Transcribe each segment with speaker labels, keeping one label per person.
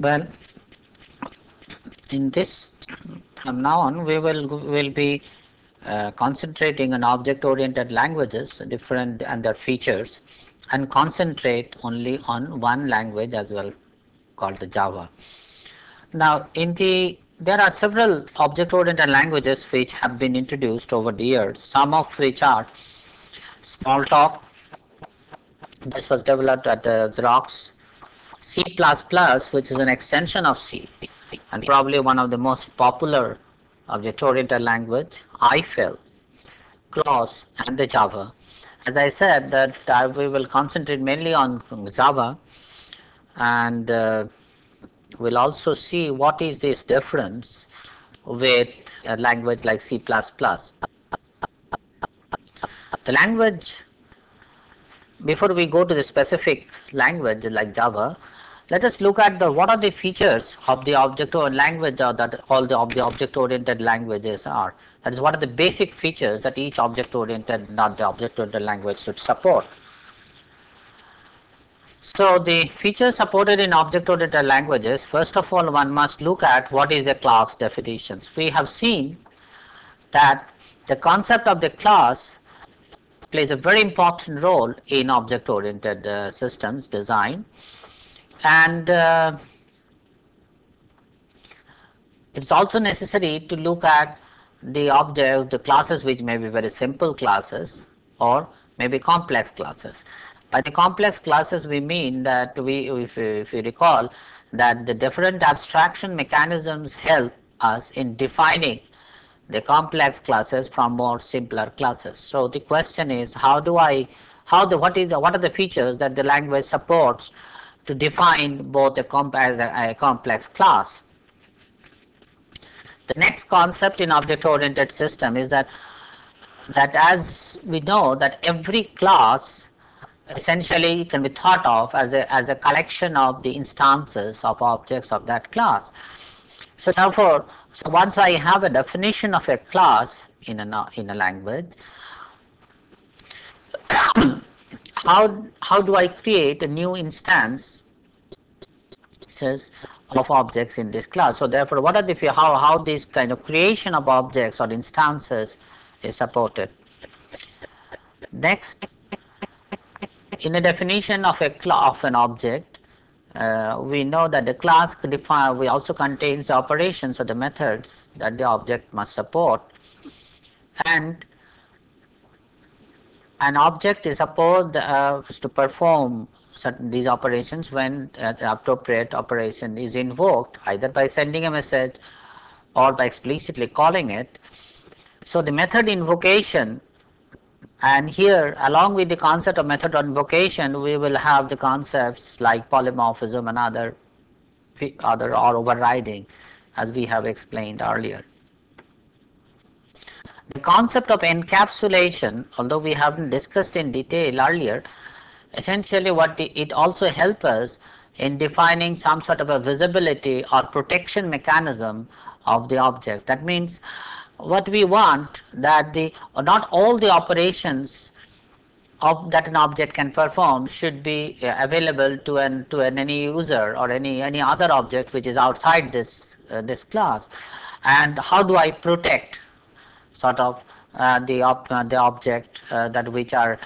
Speaker 1: Well, in this, from now on, we will be concentrating on object-oriented languages, different and their features, and concentrate only on one language as well, called the Java. Now, there are several object-oriented languages which have been introduced over the years. Some of which are Smalltalk. This was developed at Xerox. C++, which is an extension of C, and probably one of the most popular object-oriented language. IFL, Clause, and the Java. As I said, that we will concentrate mainly on Java, and we'll also see what is this difference with a language like C++. The language, before we go to the specific language like Java, let us look at what are the features of the object-oriented language, or that all the object-oriented languages are. That is, what are the basic features that each object-oriented, not the object-oriented language should support. So, the features supported in object-oriented languages, first of all, one must look at what is the class definitions. We have seen that the concept of the class plays a very important role in object-oriented systems design, and it's also necessary to look at the classes which may be very simple classes or maybe complex classes. By the complex classes, we mean that if you recall, that the different abstraction mechanisms help us in defining the complex classes from more simpler classes. So the question is, what are the features that the language supports to define both a complex class? The next concept in object-oriented system is that as we know that every class essentially can be thought of as a collection of the instances of objects of that class. So therefore, once I have a definition of a class in a language, how do I create a new instance of objects in this class? So therefore, what are how this kind of creation of objects or instances is supported? Next, in a definition of an object, we know that the class also contains the operations or the methods that the object must support, and an object is supposed to perform these operations when the appropriate operation is invoked, either by sending a message or by explicitly calling it. So the method invocation, and here along with the concept of method invocation, we will have the concepts like polymorphism and other or overriding, as we have explained earlier. The concept of encapsulation, although we haven't discussed in detail earlier, essentially it also helps us in defining some sort of a visibility or protection mechanism of the object. That means what we want, that not all the operations that an object can perform should be available to any user or any other object which is outside this class. And how do I protect sort of the object which are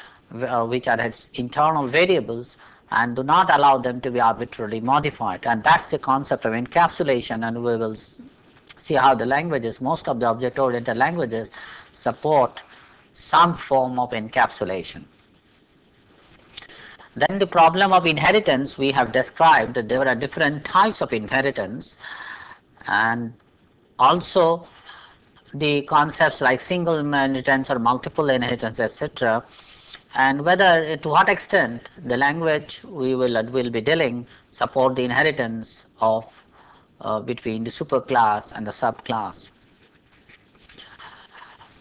Speaker 1: its internal variables, and do not allow them to be arbitrarily modified? And that's the concept of encapsulation, and we will see how the languages, most of the object-oriented languages, support some form of encapsulation. Then the problem of inheritance, we have described that there are different types of inheritance, and also the concepts like single inheritance or multiple inheritance, etc., and whether to what extent the language we will be dealing support the inheritance of between the superclass and the subclass.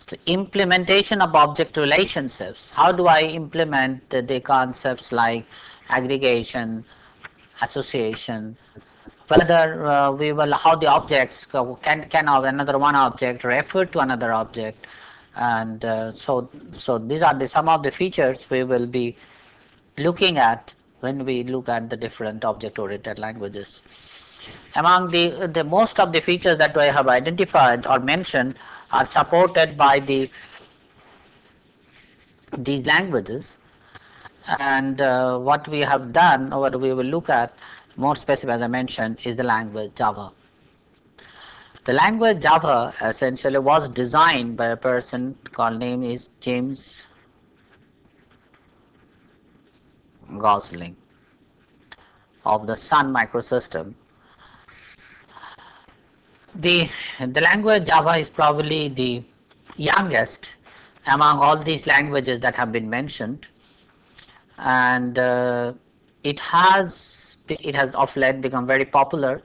Speaker 1: So implementation of object relationships. How do I implement the concepts like aggregation, association, whether how the objects can have another one object refer to another object, and so these are some of the features we will be looking at when we look at the different object-oriented languages. Among the most of the features that I have identified or mentioned are supported by these languages, and what we have done or what we will look at more specific, as I mentioned, is the language Java. The language Java essentially was designed by a person called name is James Gosling of the Sun Microsystem. The language Java is probably the youngest among all these languages that have been mentioned, and it has of late become very popular,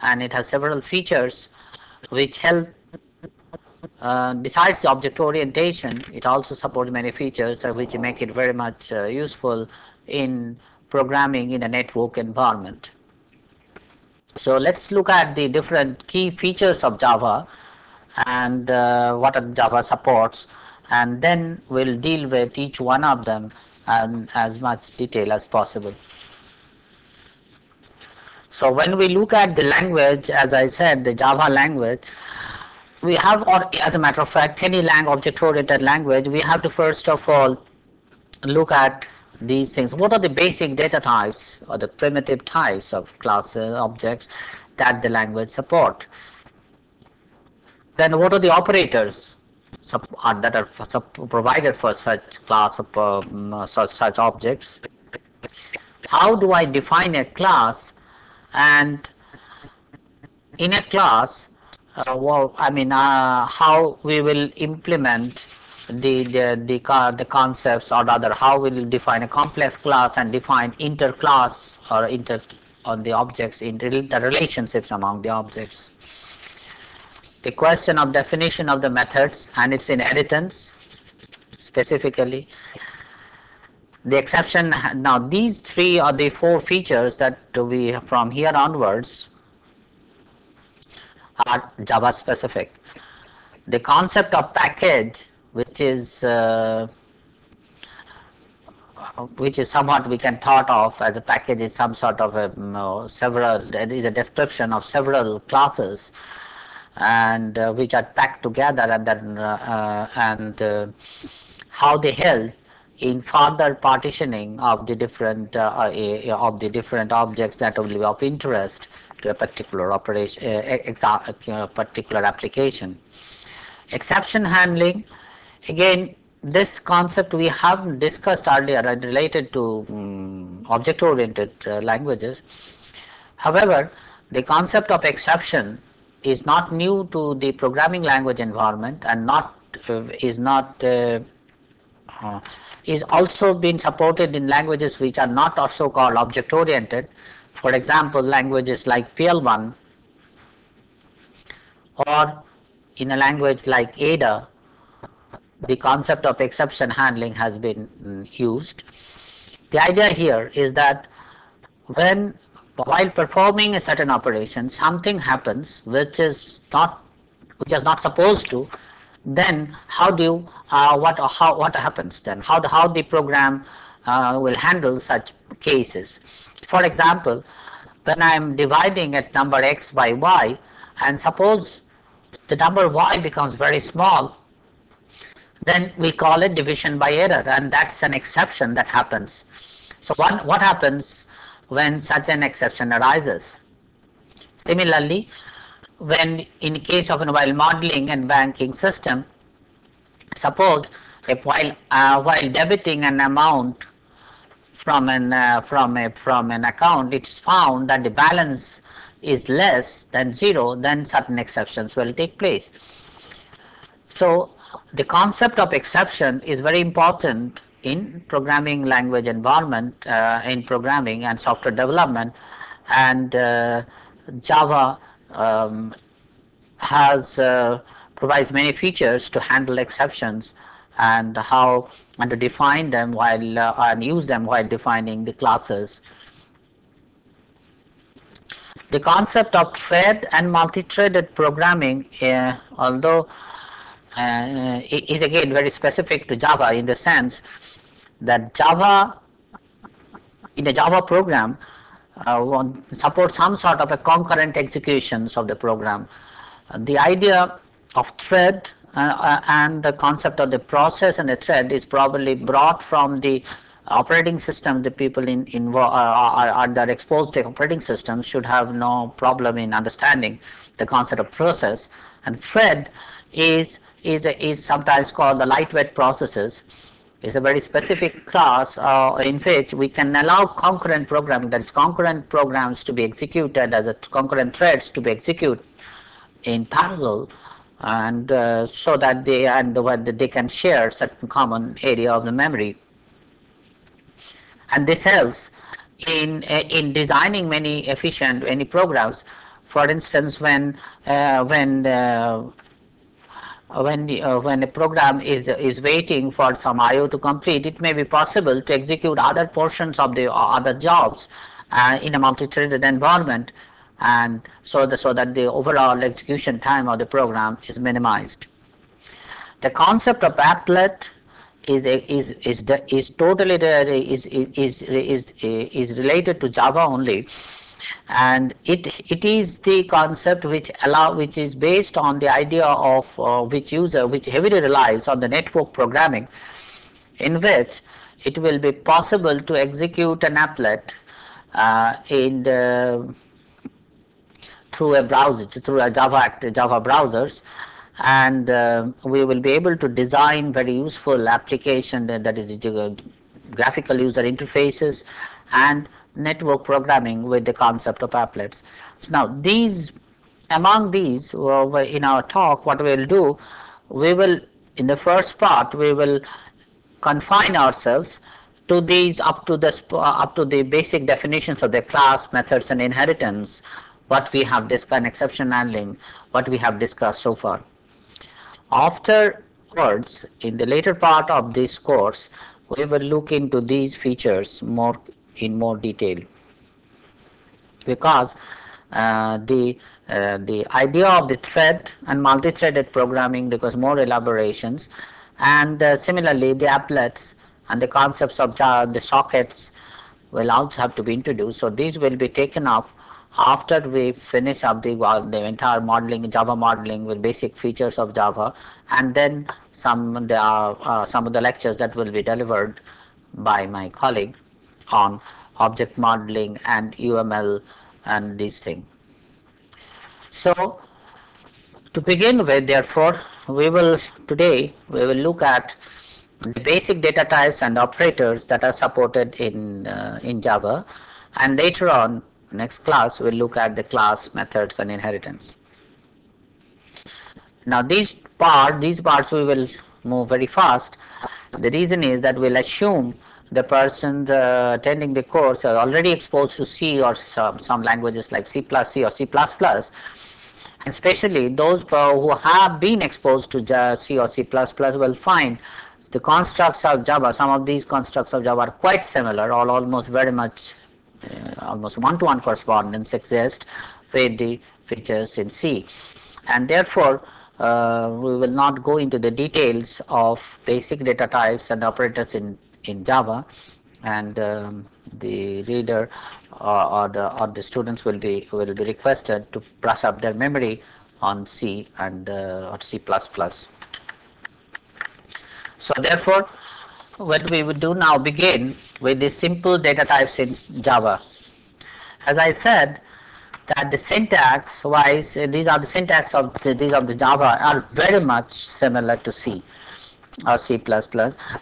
Speaker 1: and it has several features which help. Besides the object orientation, it also supports many features which make it very much useful in programming in a network environment. So let's look at the different key features of Java and what Java supports, and then we'll deal with each one of them in as much detail as possible. So when we look at the language, as I said, the Java language, we have, or as a matter of fact, any object-oriented language, we have to first of all look at these things. What are the basic data types or the primitive types of classes, objects that the language support? Then what are the operators that are provided for such class of such objects? How do I define a class, and in a class, how we will implement the concepts, or rather how we will define a complex class and define interclass or on the objects, in the relationships among the objects. The question of definition of the methods and its inheritance specifically. The exception. Now these three are the four features that we, from here onwards, are Java specific. The concept of package, which is somewhat we can thought of as a package, is some sort of it is a description of several classes, and which are packed together, and then how they help in further partitioning of the different objects that will be of interest to a particular operation, particular application. Exception handling, again, this concept we have discussed earlier and related to object-oriented languages. However, the concept of exception is not new to the programming language environment, and is also been supported in languages which are not also called object-oriented. For example, languages like PL1, or in a language like Ada, the concept of exception handling has been used. The idea here is that while performing a certain operation, something happens which is not supposed to, then what happens then? How the program will handle such cases? For example, when I am dividing a number x by y, and suppose the number y becomes very small, then we call it division by error, and that's an exception that happens. So what happens when such an exception arises? Similarly, when in case of while modeling and banking system, suppose while debiting an amount from an account, it's found that the balance is less than 0, then certain exceptions will take place. So the concept of exception is very important in programming language environment, in programming and software development, and Java provides many features to handle exceptions, and to define them and use them while defining the classes. The concept of thread and multi-threaded programming, although is again very specific to Java, in the sense that in a Java program, support some sort of a concurrent executions of the program. The idea of thread and the concept of the process and the thread is probably brought from the operating system. The people that are exposed to operating systems should have no problem in understanding the concept of process. And thread is sometimes called the lightweight processes. Is a very specific class in which we can allow concurrent programming, that is concurrent programs to be executed as a concurrent threads to be executed in parallel, and so that they can share certain common area of the memory. And this helps in designing many programs. For instance, when a program is waiting for some I/O to complete, it may be possible to execute other portions of the other jobs in a multi-threaded environment, and so that the overall execution time of the program is minimized. The concept of applet is totally related to Java only. And it is the concept which is based on the idea of which heavily relies on the network programming, in which it will be possible to execute an applet through a browser, through a Java browsers, and we will be able to design very useful application, that is graphical user interfaces and network programming with the concept of applets. So now among these in our talk, what we will do, we will, in the first part, we will confine ourselves to these up to the basic definitions of the class, methods and inheritance, what we have discussed, exception handling, what we have discussed so far. Afterwards, in the later part of this course, we will look into these features in more detail, because the idea of the thread and multi-threaded programming requires more elaborations, and similarly the applets and the concepts of the sockets will also have to be introduced. So these will be taken up after we finish up the entire modeling, Java modeling with basic features of Java, and then some of the lectures that will be delivered by my colleague on object modeling and UML and these things. So to begin with, therefore, today we will look at the basic data types and operators that are supported in Java, and later on, next class, we'll look at the class, methods and inheritance. Now these parts we will move very fast. The reason is that we'll assume the person attending the course are already exposed to C or some languages like C++, C or C++, and especially those who have been exposed to C or C++ will find the constructs of Java. Some of these constructs of Java are quite similar, or almost very much almost one-to-one correspondence exists with the features in C, and therefore we will not go into the details of basic data types and operators in Java, and the reader or the students will be requested to brush up their memory on C and or C++. So therefore, what we would do now, begin with the simple data types in Java. As I said, that the syntax wise, these are the syntax of the Java are very much similar to C or C++.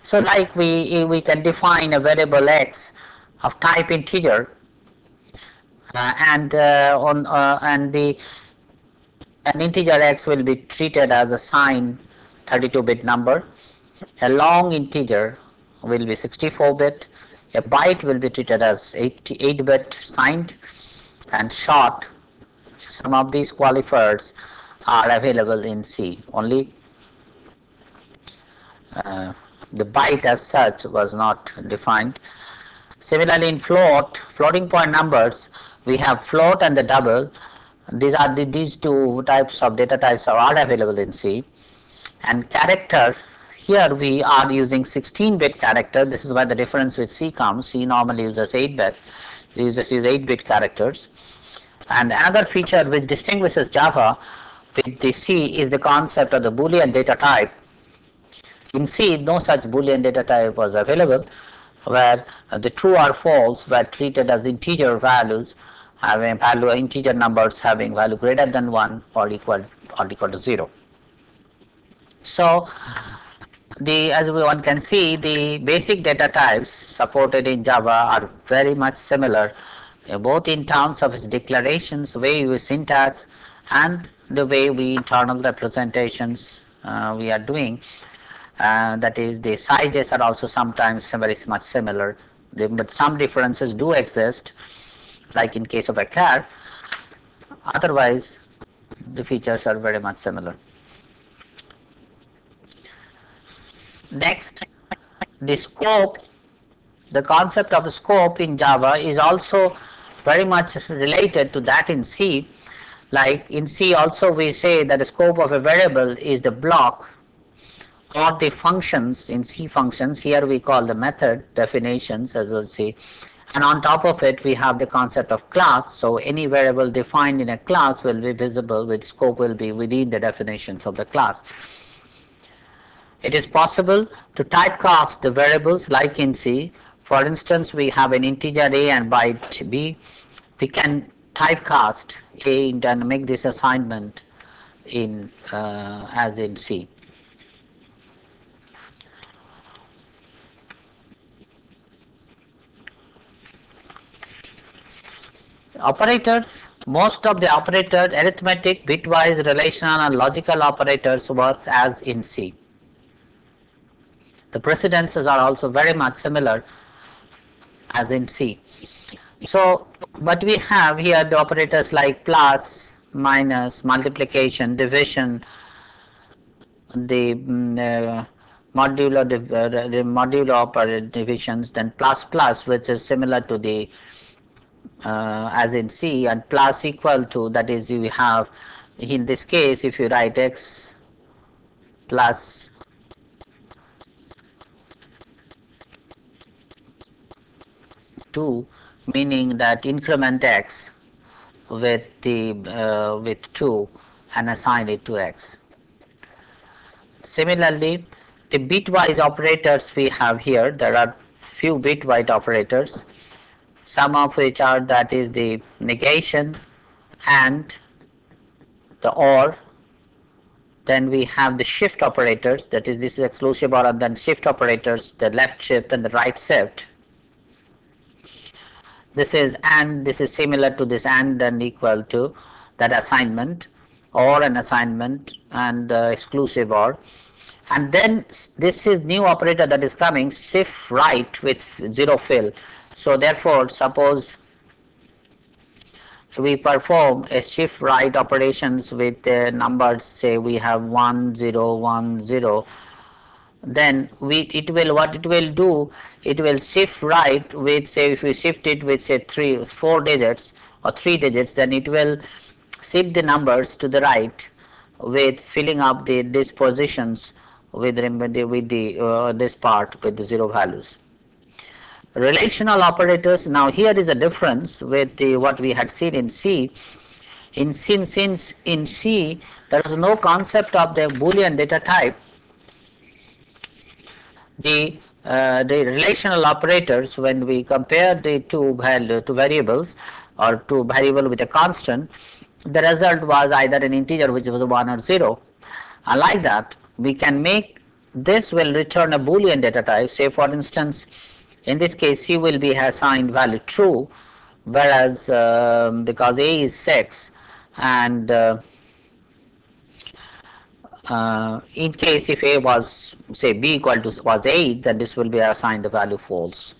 Speaker 1: So like we can define a variable x of type integer, and an integer x will be treated as a signed 32-bit number. A long integer will be 64-bit. A byte will be treated as 8-bit signed, and short. Some of these qualifiers are available in C only. The byte as such was not defined. Similarly, in floating point numbers, we have float and the double. These two types of data types are available in C. And character, here we are using 16-bit character. This is where the difference with C comes. C normally uses 8-bit. These use 8-bit characters. And another feature which distinguishes Java with the C is the concept of the Boolean data type. In C, no such Boolean data type was available, where the true or false were treated as integer values, having value integer numbers having value greater than 1 or equal to 0. So as one can see, the basic data types supported in Java are very much similar, both in terms of its declarations, way we use syntax, and the way we internal representations we are doing. That is, the sizes are also sometimes very much similar, but some differences do exist, like in case of a car. Otherwise, the features are very much similar. Next, the scope. The concept of scope in Java is also very much related to that in C. Like in C also we say that the scope of a variable is the block or the functions. In C functions, here we call the method definitions, as we'll see, and on top of it we have the concept of class. So any variable defined in a class will be visible, with scope will be within the definitions of the class. It is possible to typecast the variables like in C. For instance, we have an integer a and byte b. We can typecast a and make this assignment in as in C. Operators. Most of the operators, arithmetic, bitwise, relational and logical operators, work as in C. The precedences are also very much similar as in C. So, but we have here the operators like plus, minus, multiplication, division, the modulo operator divisions, then plus plus, which is similar to the as in C, and plus equal to, that is, you have in this case if you write x plus two, meaning that increment x with the with 2 and assign it to x. Similarly, the bitwise operators we have here, there are few bitwise operators, some of which are, that is, the negation and the or. Then we have the shift operators, that is, this is exclusive or, and then shift operators, the left shift and the right shift. This is and, this is similar to this and equal to, that assignment or an assignment and exclusive or. And then this is new operator that is coming, shift right with 0 fill. So therefore, suppose we perform a shift right operations with numbers, say we have 1 0 1 0, then it will do, it will shift right with, say, if we shift it with, say, 4 digits or 3 digits, then it will shift the numbers to the right with filling up these positions with this part with the 0 values. Relational operators. Now here is a difference with what we had seen in C. Since in C there is no concept of the Boolean data type, the relational operators, when we compare the two variables or two variable with a constant, the result was either an integer which was 1 or 0. Like that, we can make this will return a Boolean data type. Say for instance, in this case C will be assigned value true, whereas because A is 6 and in case if A was, say, B equal to was 8, then this will be assigned the value false.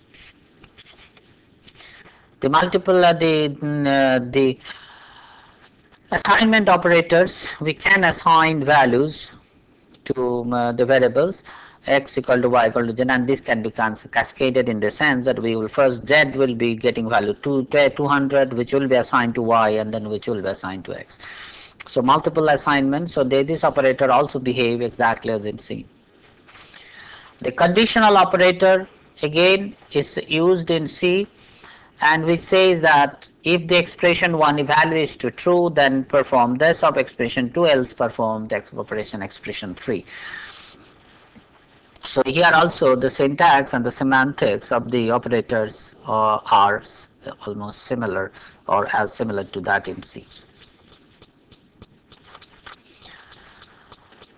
Speaker 1: The multiple the assignment operators, we can assign values to the variables x equal to y equal to z, and this can be cascaded in the sense that we will first z will be getting value 200, which will be assigned to y, and then which will be assigned to x. So multiple assignments. So this operator also behave exactly as in C. The conditional operator again is used in C, and which says that if the expression 1 evaluates to true, then perform this of expression 2, else perform the operation expression 3. So here also the syntax and the semantics of the operators are almost similar or as similar to that in C.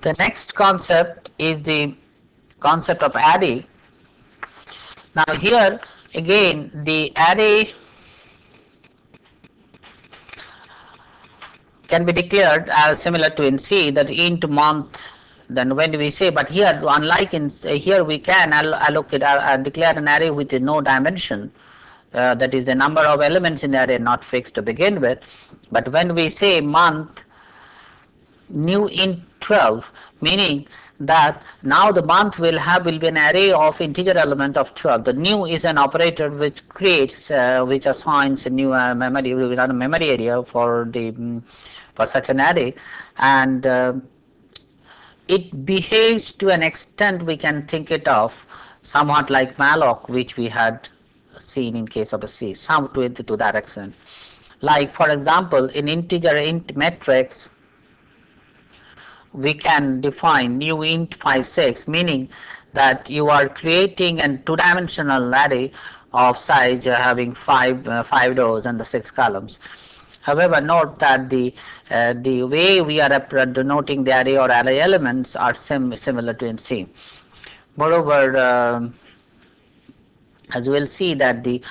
Speaker 1: The next concept is the concept of array. Now here again the array can be declared as similar to in C, that int month. Then when we say, but here unlike in here we can allocate declare an array with no dimension, that is the number of elements in the array not fixed to begin with. But when we say month new int 12, meaning that now the month will be an array of integer element of 12. The new is an operator which creates which assigns a new memory without a memory area for such an array, and it behaves to an extent we can think it of somewhat like malloc, which we had seen in case of a C, some to that extent. Like for example, in integer int matrix, we can define new int 56, meaning that you are creating a two-dimensional array of size having five rows and the 6 columns. However, note that the way we are denoting the array or array elements are similar to in C. Moreover, as we will see that the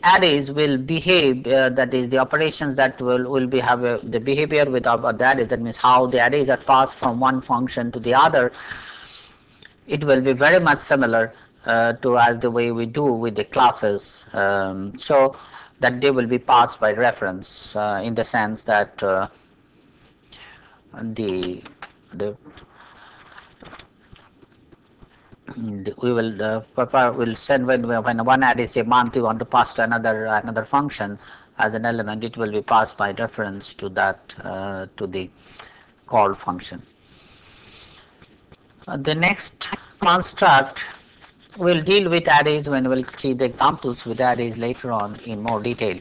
Speaker 1: arrays will behave, that is the operations that will be have the behavior with the arrays, that means how the arrays are passed from one function to the other. It will be very much similar to as the way we do with the classes, so that they will be passed by reference in the sense that we will send when one array say month you want to pass to another function as an element, it will be passed by reference to that to the call function. The next construct will deal with arrays when we will see the examples with arrays later on in more detail.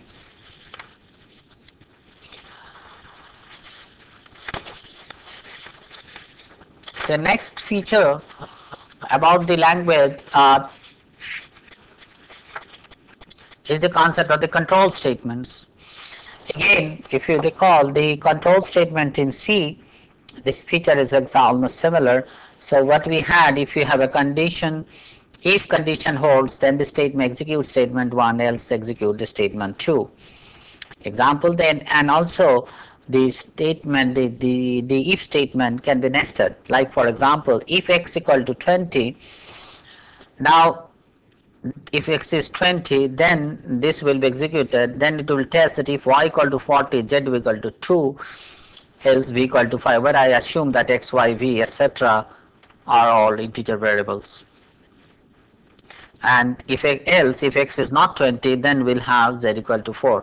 Speaker 1: The next feature about the language is the concept of the control statements. Again, if you recall the control statement in C, this feature is almost similar. So what we had, if you have a condition, if condition holds, then the statement execute statement 1, else execute the statement 2. Example then, and also the statement, the if statement can be nested. Like for example, if x equal to 20, now if x is 20, then this will be executed. Then it will test that if y equal to 40, z equal to 2, else v equal to 5, where I assume that x, y, v, etc. are all integer variables. And if else, if x is not 20, then we'll have z equal to 4.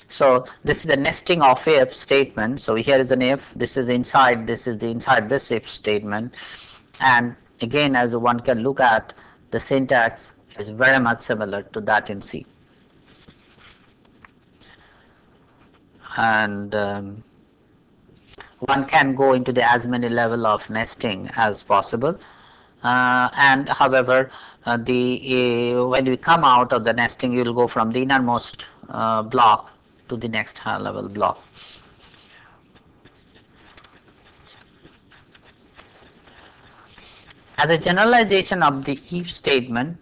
Speaker 1: So this is a nesting of if statement. So here is an if, this is inside, this is the inside this if statement. And again, as one can look at, the syntax is very much similar to that in C. And one can go into the as many level of nesting as possible. And however, when we come out of the nesting, you will go from the innermost block to the next higher level block. As a generalization of the if statement,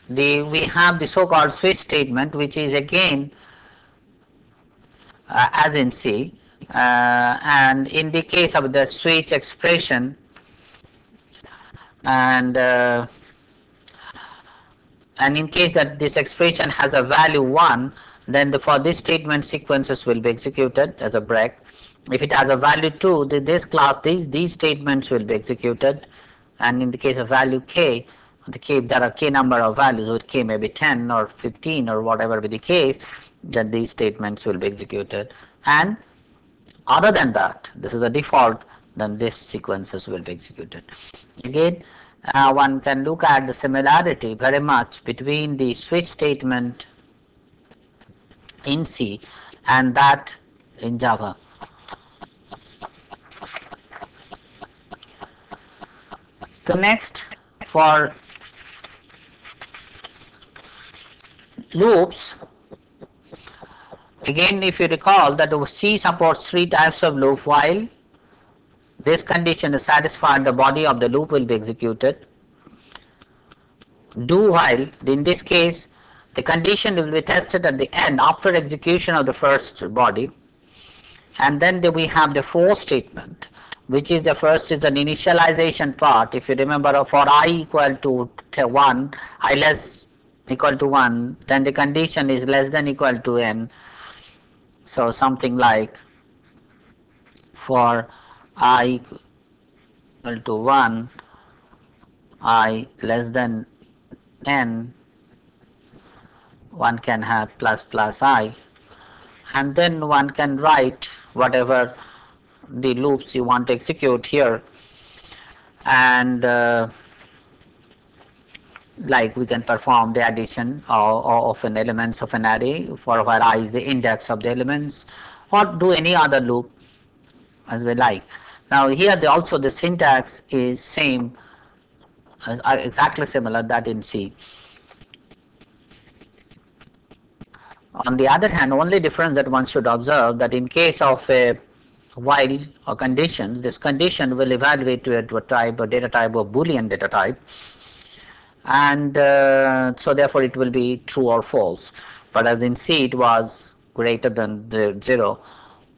Speaker 1: we have the so-called switch statement, which is again as in C, and in the case of the switch expression, and in case that this expression has a value 1, then for this statement sequences will be executed as a break. If it has a value 2, these statements will be executed, and in the case of value k, there are k number of values, with k may be 10 or 15 or whatever be the case, then these statements will be executed. And other than that, this is the default, then these sequences will be executed. Again, one can look at the similarity very much between the switch statement in C and that in Java. The next, for loops, again if you recall that C supports three types of loop. While this condition is satisfied, the body of the loop will be executed. Do while, in this case the condition will be tested at the end after execution of the first body. And then we have the for statement, which is the first is an initialization part. If you remember, for I equal to 1, I less equal to 1, then the condition is less than equal to n. So something like for I equal to 1, I less than n, one can have plus plus I, and then one can write whatever the loops you want to execute here, and like we can perform the addition of an elements of an array for where I is the index of the elements, or do any other loop as we like. Now here also the syntax is same, exactly similar that in C. On the other hand, only difference that one should observe that in case of a while or conditions, this condition will evaluate to a type or data type or Boolean data type, and so therefore it will be true or false. But as in C, it was greater than the 0,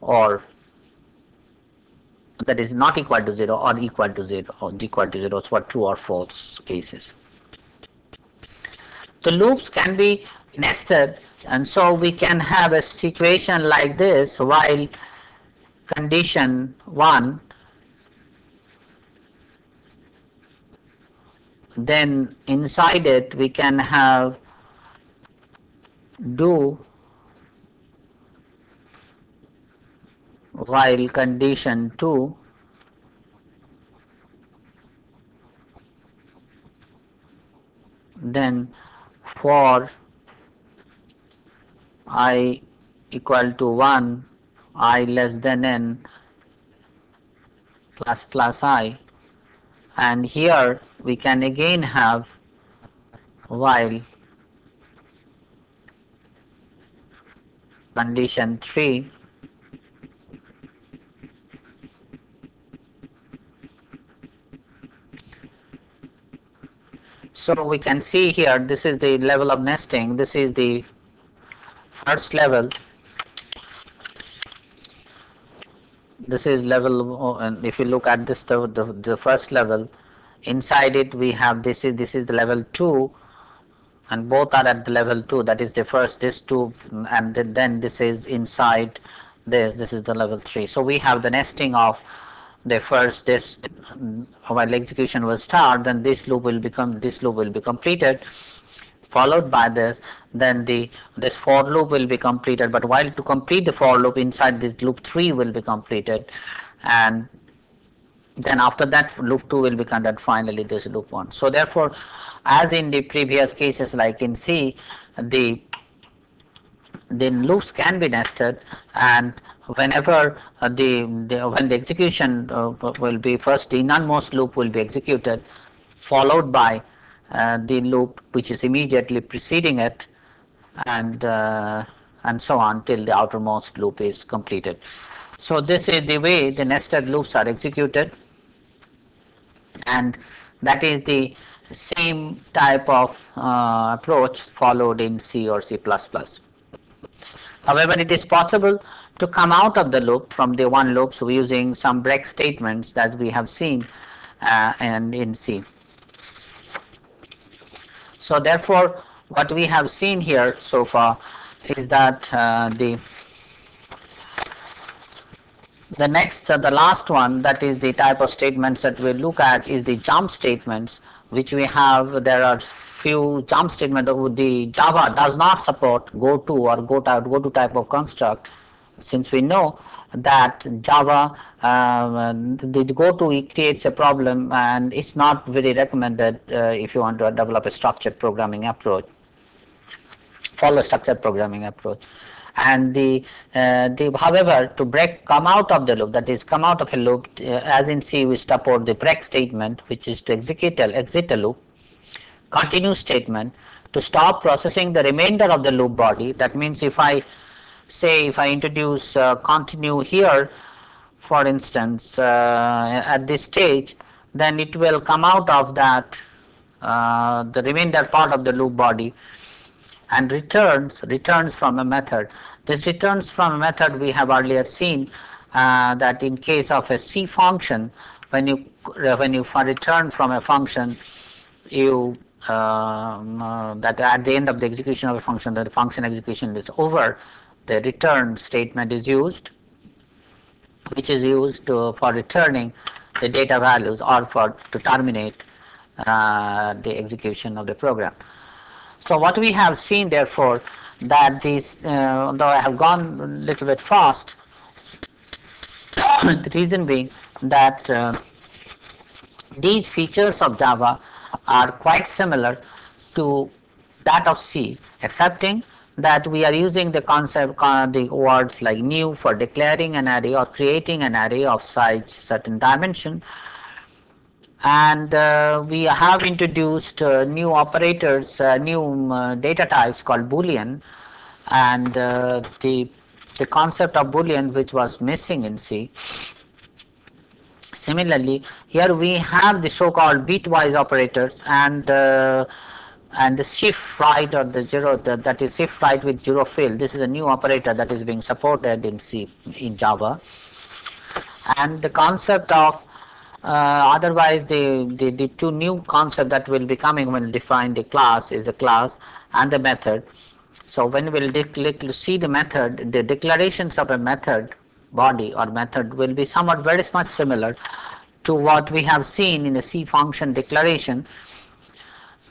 Speaker 1: or that is not equal to 0 or equal to 0 or equal to 0 for true or false cases. The loops can be nested, and so we can have a situation like this. While condition 1, then inside it we can have do while condition 2, then for I equal to 1, I less than n plus plus I, and here we can again have while condition 3, so we can see here this is the level of nesting. This is the first level, this is level, and if you look at this the first level, inside it we have this is the level 2, and both are at the level 2, that is the first this 2, and then this is inside this is the level 3. So we have the nesting of the first this while execution will start, then this loop will be completed, followed by this, then this for loop will be completed. But while to complete the for loop, inside this loop 3 will be completed, and then after that loop 2 will be conducted, finally this loop 1. So therefore, as in the previous cases like in C, the loops can be nested, and whenever when the execution will be first, the innermost loop will be executed, followed by the loop which is immediately preceding it, and so on till the outermost loop is completed. So this is the way the nested loops are executed, and that is the same type of approach followed in C or C++. However, it is possible to come out of the loop from the one loop, so using some break statements that we have seen and in C. So therefore, what we have seen here so far is that the last one, that is the type of statements that we look at, is the jump statements, which we have. There are few jump statements. The Java does not support go to or go to type of construct, since we know that Java the go-to creates a problem, and it's not very recommended if you want to develop a structured programming approach, follow structured programming approach. And however, to come out of the loop, that is come out of a loop, as in C we support the break statement, which is to exit a loop, continue statement to stop processing the remainder of the loop body. That means if I introduce continue here, for instance, at this stage, then it will come out of that the remainder part of the loop body and returns from a method. This returns from a method we have earlier seen that in case of a C function, when you return from a function, you that at the end of the execution of a function, that the function execution is over, the return statement is used, which is used for returning the data values or to terminate the execution of the program. So what we have seen, therefore, that these, though I have gone a little bit fast, the reason being that these features of Java are quite similar to that of C, excepting that we are using the concept, the words like new for declaring an array or creating an array of size certain dimension, and we have introduced new operators, new data types called Boolean, and the concept of Boolean which was missing in C. Similarly, here we have the so-called bitwise operators and the shift right or the zero, that is shift right with zero fill. This is a new operator that is being supported in C, in Java, and the concept of otherwise the two new concept that will be coming when we define the class is a class and the method. So when we will see the method, the declarations of a method body or method will be somewhat very much similar to what we have seen in the C function declaration,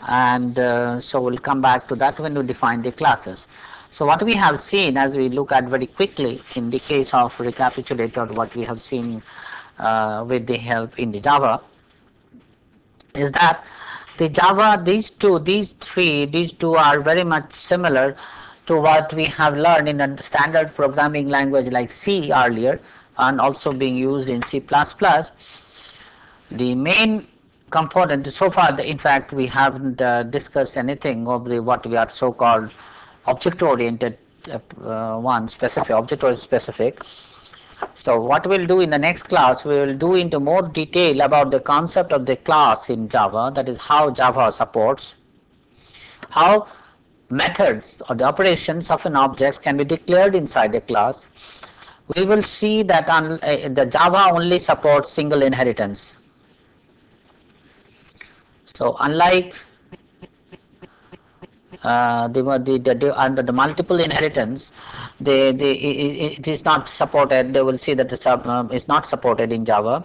Speaker 1: and so we'll come back to that when we define the classes. So what we have seen, as we look at very quickly in the case of recapitulator, what we have seen with the help in the Java, is that the Java, these two are very much similar to what we have learned in a standard programming language like C earlier, and also being used in C++. The main component so far, in fact, we haven't discussed anything of what we are so-called object-oriented object-oriented specific. So what we'll do in the next class, we will do into more detail about the concept of the class in Java, that is how Java supports, how methods or the operations of an object can be declared inside a class. We will see that the Java only supports single inheritance. So unlike under the multiple inheritance, it is not supported. They will see that the is not supported in Java,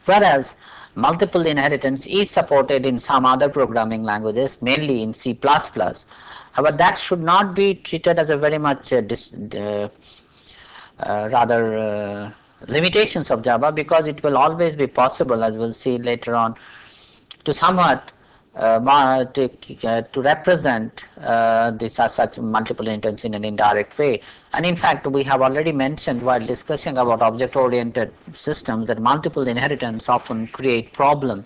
Speaker 1: whereas multiple inheritance is supported in some other programming languages, mainly in C++. However, that should not be treated as a very much limitations of Java, because it will always be possible, as we'll see later on, to somewhat to represent such multiple inheritance in an indirect way. And in fact, we have already mentioned while discussing about object-oriented systems that multiple inheritance often create problem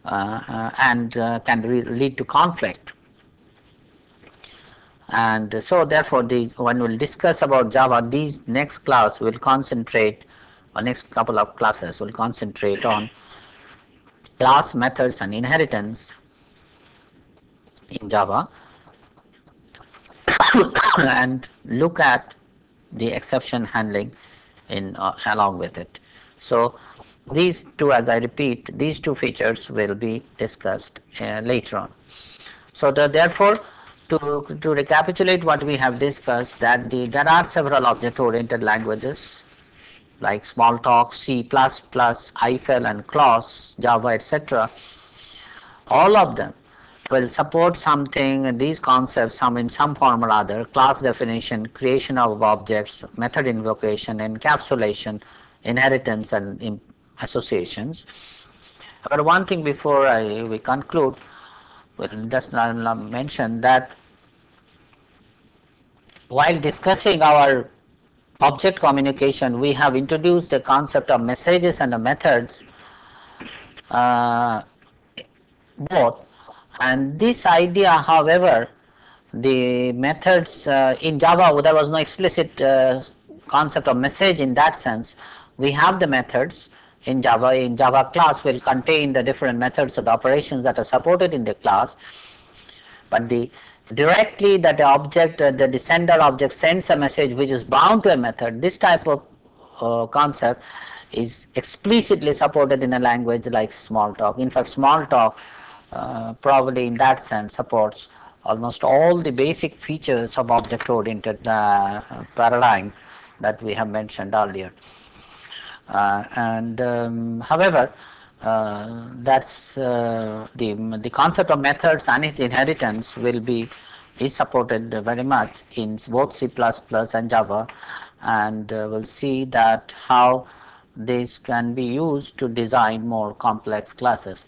Speaker 1: and can lead to conflict. And so therefore, when we'll discuss about Java, these next class will concentrate, or next couple of classes will concentrate on class, methods and inheritance in Java and look at the exception handling in along with it. So these two, as I repeat, these two features will be discussed later on. So therefore, to recapitulate what we have discussed, that there are several object-oriented languages like Smalltalk, C++, Eiffel and Clause, Java, etc. All of them will support something, these concepts, some in some form or other: class definition, creation of objects, method invocation, encapsulation, inheritance, and associations. But one thing before we conclude, we'll just mention that while discussing our object communication, we have introduced the concept of messages and the methods uh, both. And this idea, however, the methods in Java, there was no explicit concept of message in that sense. We have the methods in Java. In Java class will contain the different methods of the operations that are supported in the class, but the directly that the object, the sender object sends a message which is bound to a method, this type of concept is explicitly supported in a language like Smalltalk. In fact, Smalltalk probably in that sense supports almost all the basic features of object oriented paradigm that we have mentioned earlier. However, that's the concept of methods and its inheritance is supported very much in both C++ and Java, and we'll see that how this can be used to design more complex classes.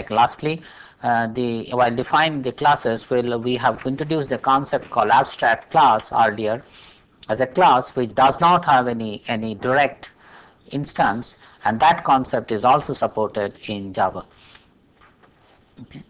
Speaker 1: Lastly, while defining the classes, we have introduced the concept called abstract class earlier as a class which does not have any direct instance, and that concept is also supported in Java. Okay.